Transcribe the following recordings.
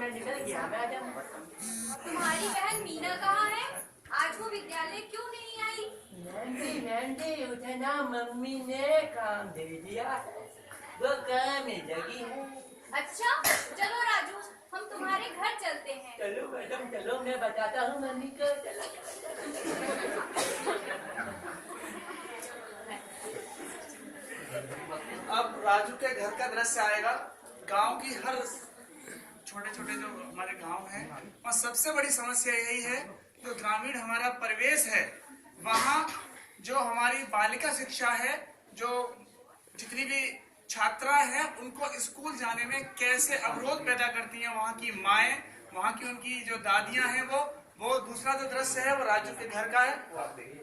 मैं निकल गया मैडम। तुम्हारी बहन मीना कहाँ है? आज वो विद्यालय क्यों नहीं आई? नंदी उसे ना मम्मी ने काम दे दिया है, वो काम में लगी है। अच्छा चलो राजू, हम तुम्हारे घर चलते हैं। चलो मैडम चलो, मैं बताता हूँ मम्मी को। चलो अब राजू के घर का दृश्य आएगा। गांव की हर छोटे छोटे जो हमारे गांव हैं, और सबसे बड़ी समस्या यही है, जो ग्रामीण हमारा परिवेश है, वहाँ जो हमारी बालिका शिक्षा है, जो जितनी भी छात्राएं हैं, उनको स्कूल जाने में कैसे अवरोध पैदा करती हैं वहाँ की माएं, वहाँ की उनकी जो दादियां हैं, वो दूसरा जो दृश्य है वो राजू के घर का है, वो आप देखिए।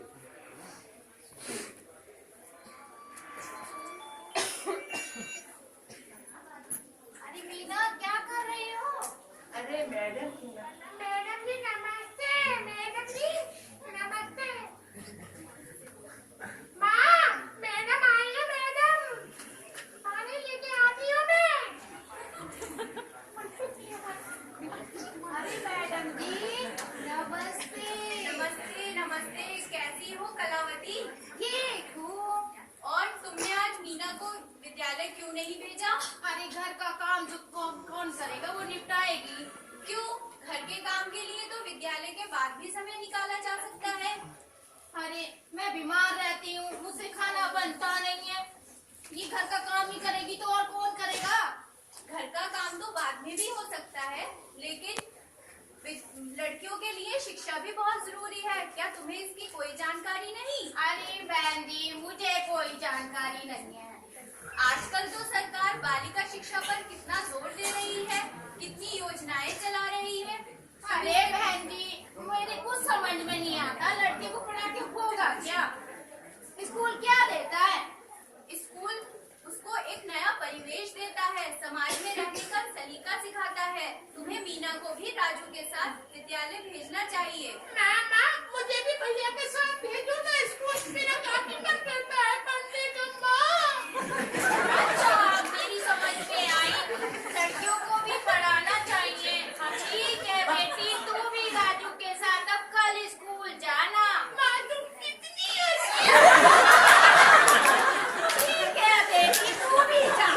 अरे मीना क्या कर रही हो? अरे मैडम मैडम जी नमस्ते। मैडम जी नमस्ते। माँ मैडम आई है। मैडम पानी लेके आती हूँ मैं। अरे मैडम जी नमस्ते। नमस्ते नमस्ते, कैसी हो कलावती? ठीक हूँ। और तुमने आज मीना को विद्यालय क्यों नहीं भेजा? अरे घर का काम जो कौन करेगा, वो निपटाएगी। क्यों? घर के काम के लिए तो विद्यालय के बाद भी समय निकाला जा सकता है। अरे मैं बीमार रहती हूँ, मुझसे खाना बनता नहीं है। ये घर का काम ही करेगी तो और कौन करेगा? घर का काम तो बाद में भी हो सकता है, लेकिन लड़कियों के लिए शिक्षा भी बहुत जरूरी है। क्या तुम्हें इसकी कोई जानकारी नहीं? अरे बहन जी मुझे कोई जानकारी नहीं है। आजकल तो सरकार बालिका शिक्षा पर कितना जोर दे रही है, कितनी योजनाएं चला रही है। अरे बहन जी मेरे कुछ समझ में नहीं आता, लड़की को पढ़ा के होगा क्या? स्कूल क्या देता है? स्कूल उसको एक नया परिवेश देता है, समाज में रहने का सलीका सिखाता है। तुम्हें मीना को भी राजू के साथ विद्यालय भेजना चाहिए। मामा मुझे भी भैया के साथ भेजो ना, स्कूल मेरा काफी मन करता है पढ़ने का। अच्छा मेरी समझ में आई, लड़कियों को भी पढ़ाना चाहिए। ठीक है बेटी, तू भी राजू के साथ अब कल स्कूल जाना। माँ तुम कितनी अच्छी हो। ठीक है बेटी, तू भी जा।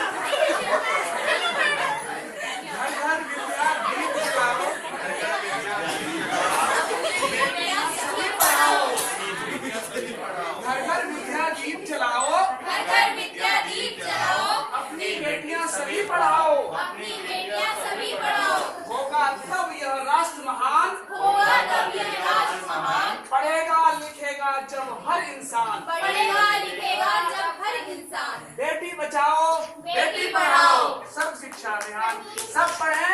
घर घर विद्या दीप जलाओ, घर घर विद्या दीप जलाओ, अपनी बेटियां सभी पढ़ाओ, अपनी बेटियां सभी पढ़ाओ। होगा तब यह राष्ट्र महान, होगा तब यह राष्ट्र महान। पढ़ेगा लिखेगा जब हर इंसान, पढ़ेगा लिखेगा जब हर इंसान। बेटी बचाओ बेटी पढ़ाओ, सब शिक्षा अभियान, सब पढ़ें